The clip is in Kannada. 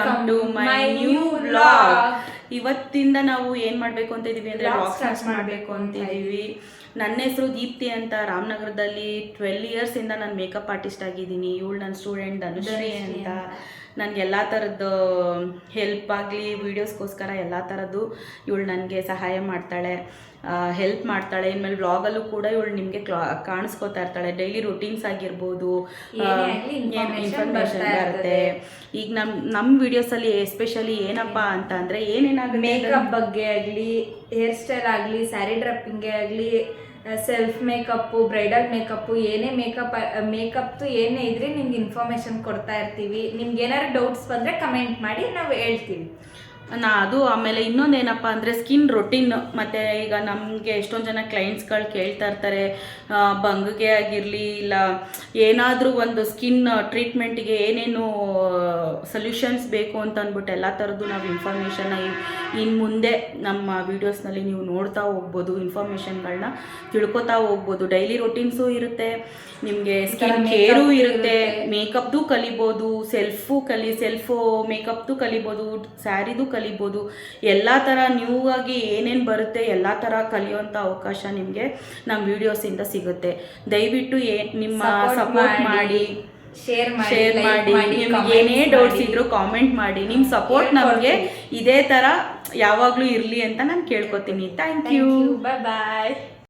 Welcome to my new vlog. ಇವತ್ತಿಂದ ನಾವು ಏನು ಮಾಡಬೇಕು ಅಂತ ಇದ್ದೀವಿ ಅಂದರೆ ವ್ಲಾಗ್ ಸ್ಟಾರ್ಟ್ ಮಾಡಬೇಕು ಅಂತ ಇದ್ದೀವಿ. ನನ್ನ ಹೆಸರು ದೀಪ್ತಿ ಅಂತ, ರಾಮನಗರದಲ್ಲಿ 12 ಇಯರ್ಸಿಂದ ನಾನು ಮೇಕಪ್ ಆರ್ಟಿಸ್ಟ್ ಆಗಿದ್ದೀನಿ. ಇವಳು ನನ್ನ ಸ್ಟೂಡೆಂಟ್ ಅನುಶ್ರೀ ಅಂತ. ನನಗೆ ಎಲ್ಲ ಥರದ್ದು ಹೆಲ್ಪ್ ಆಗಲಿ ವೀಡಿಯೋಸ್ಗೋಸ್ಕರ ಎಲ್ಲ ಥರದ್ದು ಇವಳು ನನಗೆ ಸಹಾಯ ಮಾಡ್ತಾಳೆ, ಹೆಲ್ಪ್ ಮಾಡ್ತಾಳೆ. ಇನ್ಮೇಲೆ ವ್ಲಾಗಲ್ಲೂ ಕೂಡ ಇವಳು ನಿಮಗೆ ಕಾಣಿಸ್ಕೋತಾ ಇರ್ತಾಳೆ. ಡೈಲಿ ರುಟೀನ್ಸ್ ಆಗಿರ್ಬೋದು, ಇನ್ಫಾರ್ಮೇಷನ್ ಬರುತ್ತೆ. ಈಗ ನಮ್ಮ ವಿಡಿಯೋಸಲ್ಲಿ ಎಸ್ಪೆಷಲಿ ಏನಪ್ಪ ಅಂತ ಅಂದರೆ ಏನೇನಾಗುತ್ತೆ, ಮೇಕಪ್ ಬಗ್ಗೆ ಆಗಲಿ, ಹೇರ್ ಸ್ಟೈಲ್ ಆಗಲಿ, ಸ್ಯಾರಿ ಡ್ರಪ್ಪಿಂಗೇ ಆಗಲಿ, ಸೆಲ್ಫ್ ಮೇಕಪ್ಪು, ಬ್ರೈಡಲ್ ಮೇಕಪ್ಪು, ಏನೇ ಮೇಕಪ್ದು ಏನೇ ಇದ್ರೆ ನಿಮ್ಗೆ ಇನ್ಫಾರ್ಮೇಷನ್ ಕೊಡ್ತಾ ಇರ್ತೀವಿ. ನಿಮ್ಗೆ ಏನಾದ್ರು ಡೌಟ್ಸ್ ಬಂದರೆ ಕಮೆಂಟ್ ಮಾಡಿ ನಾವು ಹೇಳ್ತೀವಿ. ಅದು ಆಮೇಲೆ ಇನ್ನೊಂದೇನಪ್ಪ ಅಂದರೆ ಸ್ಕಿನ್ ರೊಟೀನ್. ಮತ್ತು ಈಗ ನಮಗೆ ಎಷ್ಟೊಂದು ಜನ ಕ್ಲೈಂಟ್ಸ್ಗಳು ಕೇಳ್ತಾ ಇರ್ತಾರೆ, ಬಂಗಿಗೆ ಆಗಿರಲಿ ಇಲ್ಲ ಏನಾದರೂ ಒಂದು ಸ್ಕಿನ್ ಟ್ರೀಟ್ಮೆಂಟಿಗೆ ಏನೇನು ಸೊಲ್ಯೂಷನ್ಸ್ ಬೇಕು ಅಂತ ಅಂದ್ಬಿಟ್ಟು ಎಲ್ಲ ಥರದ್ದು ನಾವು ಇನ್ಫಾರ್ಮೇಷನ್ನ ಇನ್ನು ಮುಂದೆ ನಮ್ಮ ವೀಡಿಯೋಸ್ನಲ್ಲಿ ನೀವು ನೋಡ್ತಾ ಹೋಗ್ಬೋದು, ಇನ್ಫಾರ್ಮೇಷನ್ಗಳನ್ನ ತಿಳ್ಕೊತಾ ಹೋಗ್ಬೋದು. ಡೈಲಿ ರೊಟೀನ್ಸು ಇರುತ್ತೆ, ನಿಮಗೆ ಸ್ಕಿನ್ ಕೇರು ಇರುತ್ತೆ, ಮೇಕಪ್ದು ಕಲಿಬೋದು, ಸೆಲ್ಫು ಮೇಕಪ್ದು ಕಲಿಬೋದು, ಸ್ಯಾರಿದು ಕಲಿಬೋದು. ಎಲ್ಲ ಥರ ನ್ಯೂ ಆಗಿ ಏನೇನು ಬರುತ್ತೆ ಎಲ್ಲ ಥರ ಕಲಿಯೋಂಥ ಅವಕಾಶ ನಿಮಗೆ ನಮ್ಮ ವೀಡಿಯೋಸಿಂದ ಸಿಗುತ್ತೆ. ದಯವಿಟ್ಟು ನಿಮ್ಮ ಸಪೋರ್ಟ್ ಮಾಡಿ, ಶೇರ್ ಮಾಡಿ, ನಿಮ್ಗೆ ಏನೇ ಡೌಟ್ಸ್ ಇದ್ರೂ ಕಾಮೆಂಟ್ ಮಾಡಿ. ನಿಮ್ಮ ಸಪೋರ್ಟ್ ನಮಗೆ ಇದೇ ಥರ ಯಾವಾಗಲೂ ಇರಲಿ ಅಂತ ನಾನು ಕೇಳ್ಕೊತೀನಿ. Thank you, bye.